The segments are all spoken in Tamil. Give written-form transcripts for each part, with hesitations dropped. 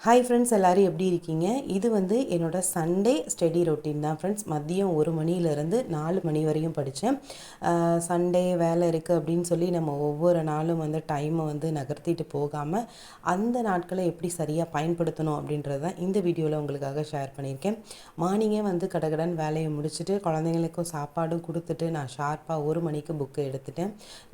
ஹாய் ஃப்ரெண்ட்ஸ், எல்லோரும் எப்படி இருக்கீங்க? இது என்னோடய சண்டே ஸ்டடி ரொட்டீன் தான் ஃப்ரெண்ட்ஸ். மதியம் 1 மணிலேருந்து 4 மணி வரையும் படித்தேன். சண்டே வேலை இருக்குது அப்படின்னு சொல்லி நம்ம ஒவ்வொரு நாளும் டைமை நகர்த்திட்டு போகாமல் அந்த நாட்களை எப்படி சரியாக பயன்படுத்தணும் அப்படின்றது தான் இந்த வீடியோவில் உங்களுக்காக ஷேர் பண்ணியிருக்கேன். மார்னிங்கே கடகடன் வேலையை முடிச்சுட்டு குழந்தைங்களுக்கும் சாப்பாடும் கொடுத்துட்டு நான் ஷார்ப்பாக 1 மணிக்கு புக்கு எடுத்துட்டேன்.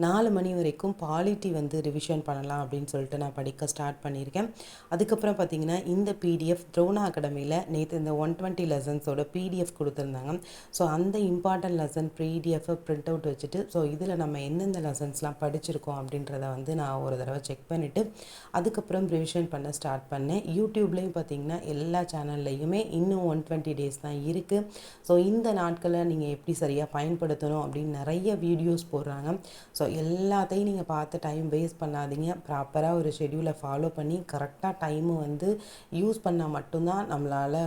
4 மணி வரைக்கும் பாலிட்டி ரிவிஷன் பண்ணலாம் அப்படின்னு சொல்லிட்டு நான் படிக்க ஸ்டார்ட் பண்ணியிருக்கேன். அதுக்கப்புறம் இந்த பிடிஎஃப் த்ரோனா அகாடமியில் நேற்று இந்த 120 லெசன்ஸோட பிடிஎஃப் கொடுத்துருந்தாங்க. ஸோ அந்த இம்பார்ட்டன்ட் லெசன் பிடிஎஃப்பை பிரிண்ட் அவுட் வச்சுட்டு ஸோ இதில் நம்ம எந்தெந்த லெசன்ஸ்லாம் படிச்சிருக்கோம் அப்படின்றத நான் ஒரு தடவை செக் பண்ணிவிட்டு அதுக்கப்புறம் ரிவிஷன் பண்ண ஸ்டார்ட் பண்ணேன். யூடியூப்லேயும் பார்த்திங்கன்னா எல்லா சேனல்லையுமே இன்னும் 120 டேஸ் தான் இருக்குது. ஸோ இந்த நாட்களை நீங்கள் எப்படி சரியாக பயன்படுத்தணும் அப்படின்னு நிறைய வீடியோஸ் போடுறாங்க. ஸோ எல்லாத்தையும் நீங்கள் பார்த்து டைம் வேஸ்ட் பண்ணாதீங்க. ப்ராப்பராக ஒரு ஷெடியூலை ஃபாலோ பண்ணி கரெக்டாக டைமு யூஸ் பண்ணால் மட்டும்தான் நம்மளால்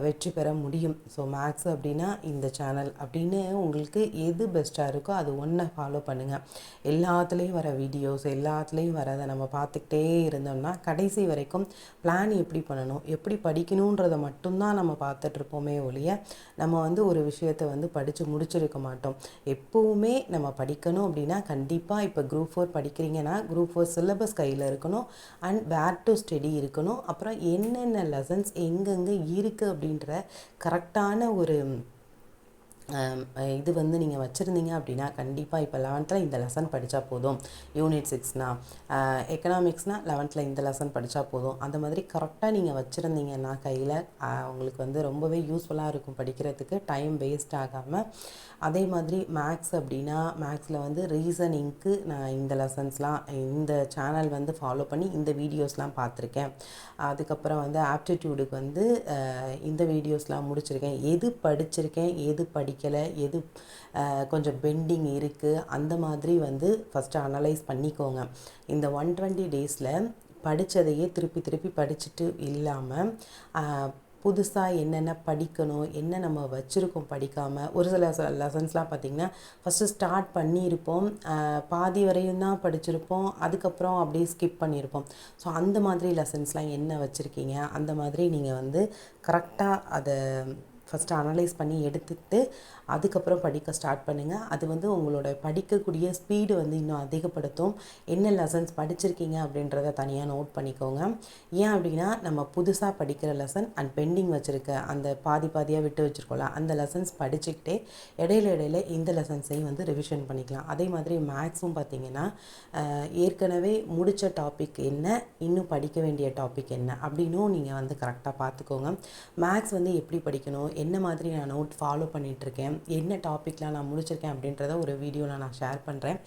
வெற்றி பெற முடியும். ஸோ மேக்ஸ் அப்படின்னா இந்த சேனல் அப்படின்னு உங்களுக்கு எது பெஸ்ட்டாக இருக்கோ அது ஒன்றை ஃபாலோ பண்ணுங்கள். எல்லாத்துலேயும் வர வீடியோஸ் எல்லாத்துலேயும் வரதை நம்ம பார்த்துக்கிட்டே இருந்தோம்னா கடைசி வரைக்கும் பிளான் எப்படி பண்ணணும், எப்படி படிக்கணுன்றதை மட்டும்தான் நம்ம பார்த்துட்ருப்போமே ஒழிய நம்ம ஒரு விஷயத்தை படித்து முடிச்சிருக்க மாட்டோம். எப்போவுமே நம்ம படிக்கணும் அப்படின்னா கண்டிப்பாக இப்போ குரூப் 4 படிக்கிறீங்கன்னா குரூப் 4 சிலபஸ் கையில் இருக்கணும் அண்ட் வேர் டு ஸ்டடி இருக்கணும். அப்புறம் என்னென்ன லெசன்ஸ் எங்கெங்கே இருக்குது அப்படின்ற கரெக்டான ஒரு இது நீங்கள் வச்சுருந்தீங்க அப்படின்னா கண்டிப்பாக இப்போ 11th இந்த லெசன் படித்தா போதும், யூனிட் 6னா எக்கனாமிக்ஸ்னால் 11th இந்த லெசன் படித்தா போதும், அந்த மாதிரி கரெக்டாக நீங்கள் வச்சுருந்தீங்கன்னா கையில் உங்களுக்கு ரொம்பவே யூஸ்ஃபுல்லாக இருக்கும் படிக்கிறதுக்கு, டைம் வேஸ்ட் ஆகாமல். அதே மாதிரி மேக்ஸ் அப்படின்னா மேக்ஸில் ரீசனிங்க்கு நான் இந்த லெசன்ஸ்லாம் இந்த சேனல் ஃபாலோ பண்ணி இந்த வீடியோஸ்லாம் பார்த்துருக்கேன். அதுக்கப்புறம் ஆப்டிடியூடுக்கு இந்த வீடியோஸ்லாம் முடிச்சிருக்கேன். எது படிச்சிருக்கேன் எது படிக்கலை எது கொஞ்சம் பெண்டிங் இருக்குது அந்த மாதிரி ஃபஸ்ட்டு அனலைஸ் பண்ணிக்கோங்க. இந்த 120 டேஸில் படித்ததையே திருப்பி திருப்பி படிச்சுட்டு இல்லாமல் புதுசாக என்னென்ன படிக்கணும், என்ன நம்ம வச்சுருக்கோம் படிக்காமல். ஒரு சில லெசன்ஸ்லாம் பார்த்திங்கன்னா ஃபஸ்ட்டு ஸ்டார்ட் பண்ணியிருப்போம், பாதி வரையும் தான் படிச்சிருப்போம், அதுக்கப்புறம் அப்படியே ஸ்கிப் பண்ணியிருப்போம். ஸோ அந்த மாதிரி லெசன்ஸ்லாம் என்ன வச்சுருக்கீங்க அந்த மாதிரி நீங்கள் கரெக்டாக அதை ஃபஸ்ட்டு அனலைஸ் பண்ணி எடுத்துகிட்டு அதுக்கப்புறம் படிக்க ஸ்டார்ட் பண்ணுங்கள். அது உங்களோட படிக்கக்கூடிய ஸ்பீடு இன்னும் அதிகப்படுத்தும். என்ன லெசன்ஸ் படிச்சிருக்கீங்க அப்படின்றத தனியாக நோட் பண்ணிக்கோங்க. ஏன் அப்படின்னா நம்ம புதுசாக படிக்கிற லெசன் அண்ட் பெண்டிங் வச்சுருக்க அந்த பாதியாக விட்டு வச்சுருக்கோம்ல அந்த லெசன்ஸ் படிச்சுக்கிட்டே இடையில இந்த லெசன்ஸையும் ரிவிஷன் பண்ணிக்கலாம். அதே மாதிரி மேக்ஸும் பார்த்திங்கன்னா ஏற்கனவே முடித்த டாபிக் என்ன, இன்னும் படிக்க வேண்டிய டாபிக் என்ன அப்படின்னும் நீங்கள் கரெக்டாக பார்த்துக்கோங்க. மேக்ஸ் எப்படி படிக்கணும், என்ன மாதிரி நான் நோட் ஃபாலோ பண்ணிகிட்ருக்கேன், என்ன டாப்பிக்லாம் நான் முடிச்சிருக்கேன் அப்படின்றத ஒரு வீடியோவில் நான் ஷேர் பண்ணுறேன்.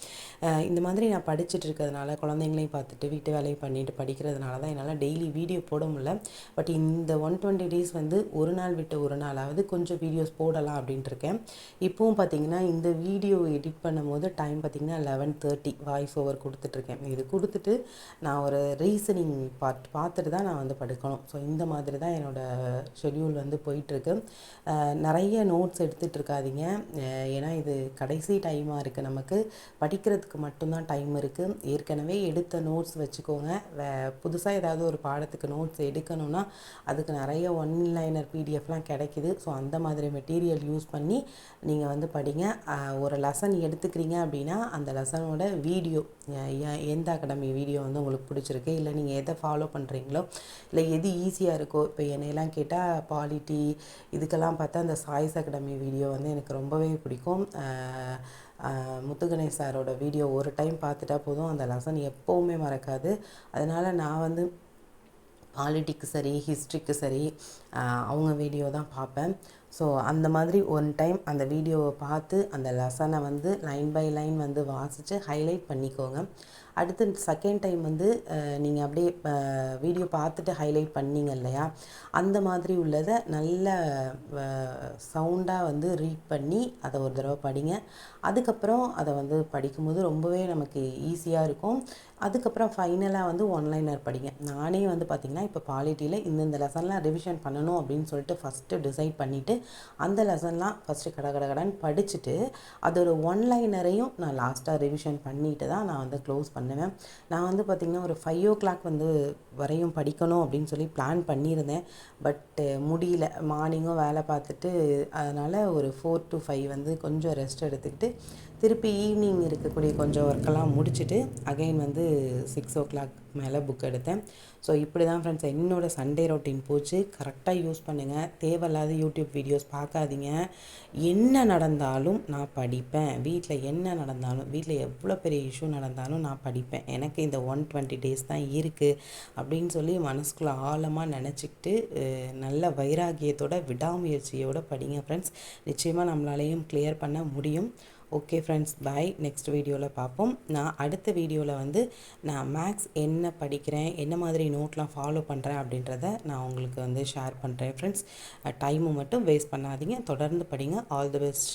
இந்த மாதிரி நான் படிச்சுட்டு இருக்கிறதுனால குழந்தைங்களையும் பார்த்துட்டு வீட்டு வேலையும் பண்ணிட்டு படிக்கிறதுனால தான் என்னால் டெய்லி வீடியோ போட முடியல. பட் இந்த 120 டேஸ் ஒரு நாள் விட்டு ஒரு நாளாவது கொஞ்சம் வீடியோஸ் போடலாம் அப்படின்ட்டு இருக்கேன். இப்போவும் பார்த்திங்கன்னா இந்த வீடியோ எடிட் பண்ணும்போது டைம் பார்த்திங்கன்னா 11:30 வாய்ஸ் ஓவர் கொடுத்துட்ருக்கேன். இது கொடுத்துட்டு நான் ஒரு ரீசனிங் பார்த்துட்டு தான் நான் படுக்கணும். ஸோ இந்த மாதிரி தான் என்னோடய ஷெட்யூல் போயிட்டுருக்கு. நிறைய நோட்ஸ் எடுத்துகிட்டு இருக்காதீங்க. ஏன்னா இது கடைசி டைமாக இருக்குது, நமக்கு படிக்கிறதுக்கு மட்டும்தான் டைம் இருக்குது. ஏற்கனவே எடுத்த நோட்ஸ் வச்சுக்கோங்க. புதுசாக ஏதாவது ஒரு பாடத்துக்கு நோட்ஸ் எடுக்கணும்னா அதுக்கு நிறைய ஒன்லைனர் பிடிஎஃப்லாம் கிடைக்கிது. ஸோ அந்த மாதிரி மெட்டீரியல் யூஸ் பண்ணி நீங்கள் படிங்க. ஒரு லெசன் எடுத்துக்கிறீங்க அப்படின்னா அந்த லெசனோட வீடியோ எந்த அகாடமி வீடியோ உங்களுக்கு பிடிச்சிருக்கு, இல்லை நீங்கள் எதை ஃபாலோ பண்ணுறீங்களோ, இல்லை எது ஈஸியாக இருக்கோ. இப்போ என்னையெல்லாம் கேட்டால் பாலிட்டி இதுக்கெல்லாம் பார்த்தா அந்த சாய்ஸ் அகாடமி வீடியோ எனக்கு ரொம்பவே பிடிக்கும். முத்துகணேஷ் சாரோட வீடியோ ஒரு டைம் பார்த்துட்டா போதும், அந்த லெசன் எப்போவுமே மறக்காது. அதனால் நான் பாலிட்டிக்கு சரி ஹிஸ்ட்ரிக்கு சரி அவங்க வீடியோ தான் பார்ப்பேன். ஸோ அந்த மாதிரி ஒன் டைம் அந்த வீடியோவை பார்த்து அந்த லெசனை லைன் பை லைன் வாசித்து ஹைலைட் பண்ணிக்கோங்க. அடுத்து செகண்ட் டைம் நீங்கள் அப்படியே வீடியோ பார்த்துட்டு ஹைலைட் பண்ணிங்க இல்லையா, அந்த மாதிரி உள்ளதை நல்ல சவுண்டாக ரீட் பண்ணி அதை ஒரு தடவை படிங்க. அதுக்கப்புறம் அதை படிக்கும்போது ரொம்பவே நமக்கு ஈஸியாக இருக்கும். அதுக்கப்புறம் ஃபைனலாக வந்து ஒன்லைனர் படிங்க. நானே வந்து பார்த்திங்கன்னா இப்போ பாலிட்டியில் இந்த லெசன்லாம் ரிவிஷன் பண்ணணும் அப்படின்னு சொல்லிட்டு ஃபஸ்ட்டு டிசைட் பண்ணிவிட்டு அந்த லெசன்லாம் ஃபஸ்ட்டு கடகடன்னு படிச்சுட்டு அதோட ஒன்லைனரையும் நான் லாஸ்ட்டாக ரிவிஷன் பண்ணிட்டு தான் நான் வந்து க்ளோஸ் பண்ணுவேன். நான் வந்து பார்த்திங்கன்னா ஒரு 5 o'clock வந்து வரையும் படிக்கணும் அப்படின்னு சொல்லி பிளான் பண்ணியிருந்தேன். பட்டு முடியல, மார்னிங்கும் வேலை பார்த்துட்டு அதனால் ஒரு 4 to 5 வந்து கொஞ்சம் ரெஸ்ட் எடுத்துக்கிட்டு திருப்பி ஈவினிங் இருக்கக்கூடிய கொஞ்சம் ஒர்க்கெல்லாம் முடிச்சுட்டு அகைன் வந்து 6 o'clock மேலே புக் எடுத்தேன். ஸோ இப்படி தான் ஃப்ரெண்ட்ஸ் என்னோடய சண்டே ரொட்டீன் போச்சு. கரெக்டாக யூஸ் பண்ணுங்கள், தேவையில்லாத யூடியூப் வீடியோஸ் பார்க்காதீங்க. என்ன நடந்தாலும் நான் படிப்பேன், வீட்டில் என்ன நடந்தாலும், வீட்டில் எவ்வளோ பெரிய இஷ்யூ நடந்தாலும் நான் படிப்பேன், எனக்கு இந்த 120 days தான் இருக்குது அப்படின்னு சொல்லி மனசுக்குள்ளே ஆழமாக நினச்சிக்கிட்டு நல்ல வைராகியத்தோட விடாமுயற்சியோடு படிங்க ஃப்ரெண்ட்ஸ். நிச்சயமாக நம்மளாலேயும் கிளியர் பண்ண முடியும். ஓகே ஃப்ரெண்ட்ஸ், பாய். நெக்ஸ்ட் வீடியோவில் பார்ப்போம். நான் அடுத்த வீடியோவில் வந்து நான் மேக்ஸ் என்ன படிக்கிறேன், என்ன மாதிரி நோட்லாம் ஃபாலோ பண்ணுறேன் அப்படின்றத நான் உங்களுக்கு வந்து ஷேர் பண்ணுறேன் ஃப்ரெண்ட்ஸ். டைமை மட்டும் வேஸ்ட் பண்ணாதீங்க, தொடர்ந்து படிங்க. All the best.